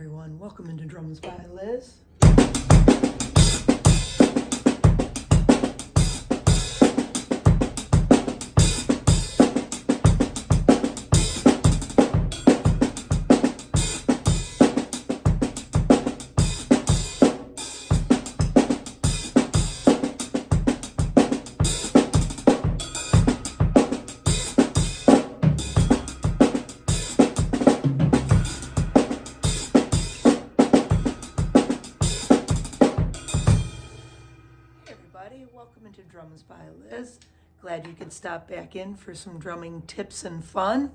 everyone, welcome into Drums by Liz. Welcome into Drums by Liz. Glad you could stop back in for some drumming tips and fun.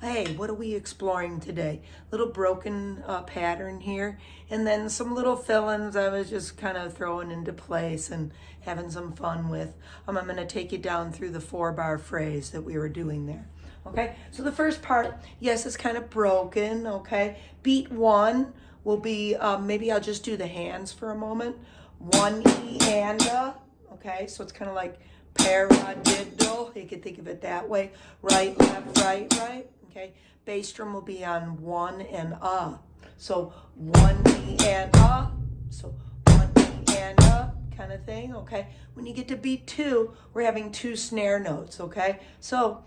Hey, what are we exploring today? Little broken pattern here, and then some little fill-ins I was just kind of throwing into place and having some fun with. I'm going to take you down through the 4-bar phrase that we were doing there. Okay, so the first part, yes, it's kind of broken. Okay, beat 1 will be, maybe I'll just do the hands for a moment. 1 E and a. Okay, so it's kind of like paradiddle. You could think of it that way. Right, left, right, right. Okay, bass drum will be on 1 and a. So 1 E and a. So 1 E and a kind of thing. Okay, when you get to beat 2, we're having 2 snare notes. Okay, so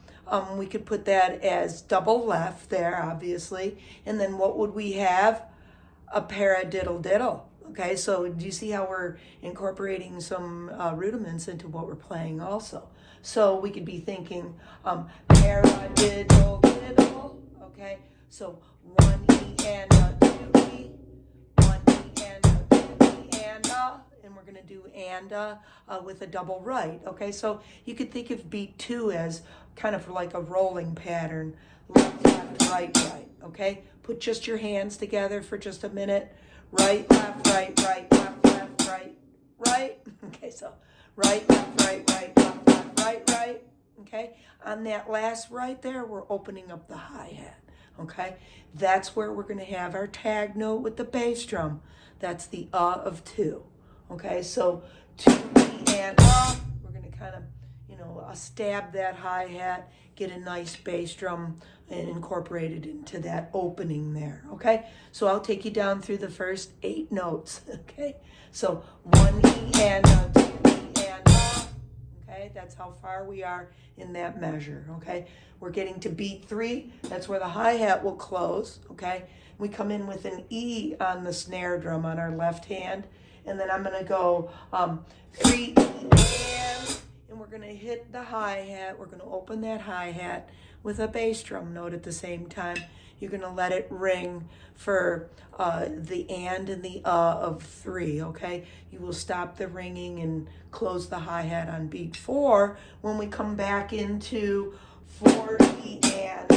we could put that as double left there, obviously. And then what would we have? A paradiddle diddle. Okay, so do you see how we're incorporating some rudiments into what we're playing also? So we could be thinking paradiddle diddle. Okay, so 1 E and a, 2 E, 1 E and a, 2 E and a, and we're going to do and with a double right. Okay, so you could think of beat 2 as kind of like a rolling pattern, left, left, right, right. Okay, put just your hands together for just a minute. Right, left, right, right, left, left, right, right. Okay, so right, left, right, right, left, left, right, right. Okay, on that last right there, we're opening up the hi-hat. Okay, that's where we're going to have our tag note with the bass drum. That's the of 2. Okay, so 2 E and we're going to kind of, stab that hi-hat, get a nice bass drum and incorporate it into that opening there. Okay, so I'll take you down through the first 8 notes. Okay, so 1 E and a, 2 E and a. Okay, that's how far we are in that measure. Okay, we're getting to beat 3. That's where the hi-hat will close. Okay, we come in with an E on the snare drum on our left hand, and then I'm going to go 3 E and we're going to hit the hi-hat. We're going to open that hi-hat with a bass drum note at the same time. You're going to let it ring for the and the of 3, okay? You will stop the ringing and close the hi-hat on beat 4 when we come back into 4 E and,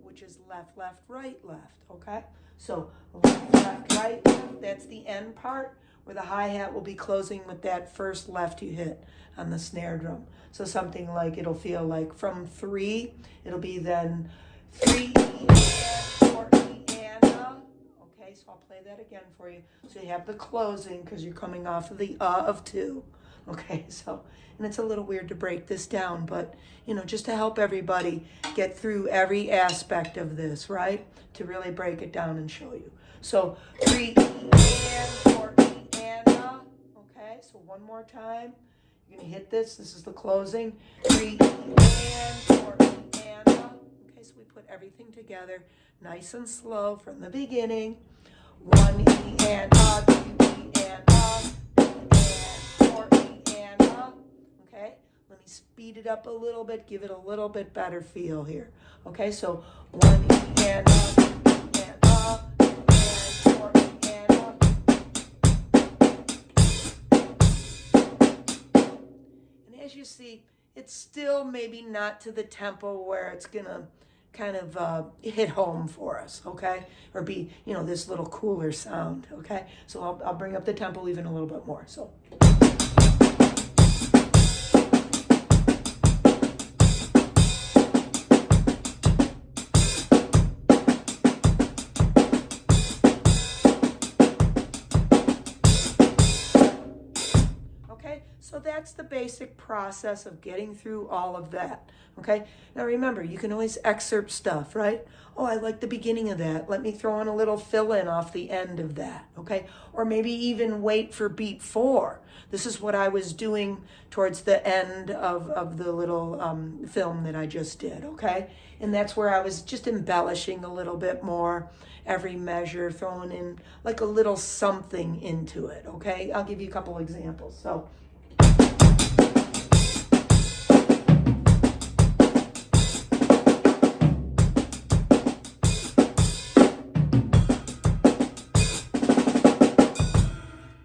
which is left, left, right, left, okay? So left, left, right, left, that's the end part, where the hi-hat will be closing with that first left you hit on the snare drum. So something like, it'll feel like from 3, it'll be then 3 E and 4 E and okay, so I'll play that again for you. So you have the closing because you're coming off of the of 2. Okay, so, and it's a little weird to break this down, but, just to help everybody get through every aspect of this, right? To really break it down and show you. So 3 E and 4 E and okay, so one more time. You're going to hit this. This is the closing. 3 E and 4 E and okay, so we put everything together nice and slow from the beginning. 1 E and 2 E and 4 E and okay, let me speed it up a little bit, give it a little bit better feel here. Okay, so 1 E and 2 E and 4 E and and as you see, it's still maybe not to the tempo where it's gonna kind of hit home for us, okay? Or be, this little cooler sound, okay? So I'll bring up the tempo even a little bit more, so. Okay, so So that's the basic process of getting through all of that, okay? Now remember, you can always excerpt stuff, right? Oh, I like the beginning of that. Let me throw in a little fill-in off the end of that, okay? Or maybe even wait for beat 4. This is what I was doing towards the end of the little film that I just did, okay? And that's where I was just embellishing a little bit more every measure, throwing in like a little something into it, okay? I'll give you a couple examples. So,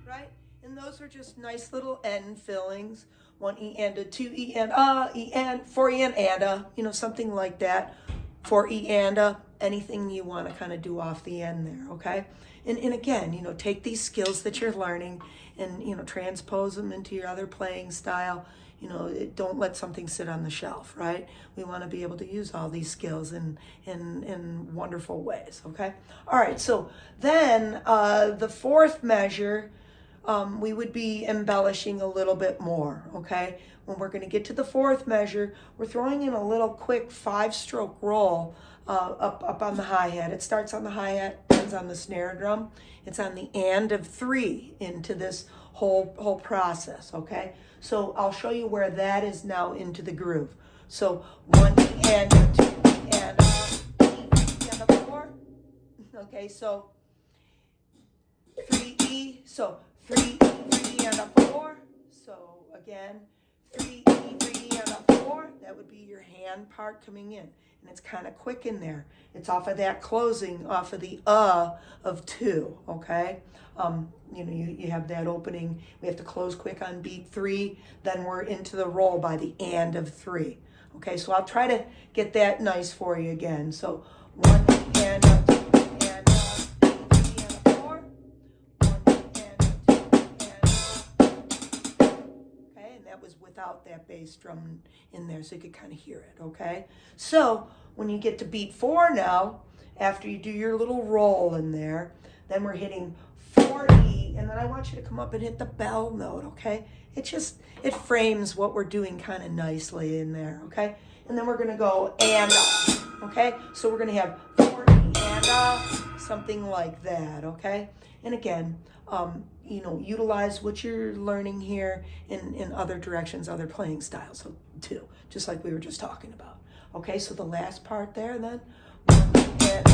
right? And those are just nice little end fillings. 1 E and a 2 E and E and 4 E and a, you know, something like that. 4 E and a, anything you want to kind of do off the end there, okay? And again, you know, take these skills that you're learning and, you know, transpose them into your other playing style. You know, don't let something sit on the shelf, right? We want to be able to use all these skills in wonderful ways, okay? All right, so then the fourth measure, we would be embellishing a little bit more, okay? When we're going to get to the fourth measure, we're throwing in a little quick 5-stroke roll up on the hi-hat. It starts on the hi-hat, ends on the snare drum. It's on the and of 3 into this whole process, okay? So I'll show you where that is now into the groove. So 1 E and a 2 E and a E and a 4. Okay, so 3 E, so 3 E, 3 and a 4. So again, 3 E, 3 and a 4. That would be your hand part coming in. And it's kind of quick in there. It's off of that closing, off of the of 2, okay? You know, you have that opening. We have to close quick on beat 3. Then we're into the roll by the and of 3. Okay, so I'll try to get that nice for you again. So 1 and a 2 and a 3 and a 4. 1 and a 2 and a. Okay, and that was without that bass drum in there, so you could kind of hear it, okay? So when you get to beat 4 now, after you do your little roll in there, then we're hitting 4E, and then I want you to come up and hit the bell note, okay? It frames what we're doing kind of nicely in there, okay? And then we're gonna go and okay? So we're gonna have 4E and something like that, okay? And again, you know, utilize what you're learning here in other directions, other playing styles too, just like we were just talking about. Okay, so the last part there then, 1 and 2 and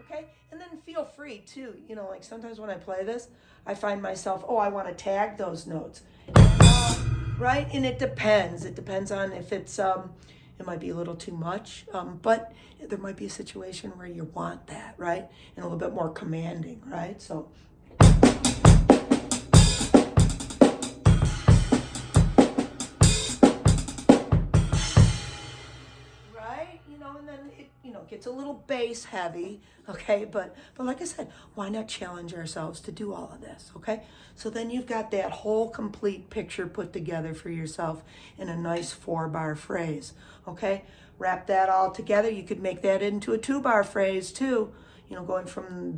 okay, and then feel free too, you know, like sometimes when I play this, I find myself, oh, I want to tag those notes, right? And it depends on if it's it might be a little too much, but there might be a situation where you want that, right? And a little bit more commanding, right? So right, you know, and then it, you know, gets a little bass heavy, okay? But like I said, why not challenge ourselves to do all of this, okay? So then you've got that whole complete picture put together for yourself in a nice 4-bar phrase, okay? Wrap that all together. You could make that into a 2-bar phrase too, you know, going from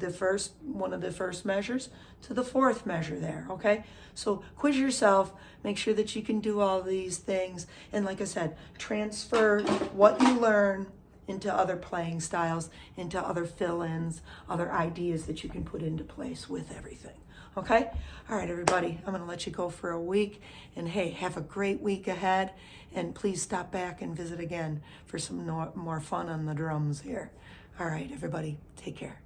one of the first measures to the 4th measure there, okay? So quiz yourself, make sure that you can do all these things, and like I said, transfer what you learn into other playing styles, into other fill-ins, other ideas that you can put into place with everything, okay? All right, everybody, I'm gonna let you go for a week, and hey, have a great week ahead, and please stop back and visit again for some more fun on the drums here. All right, everybody, take care.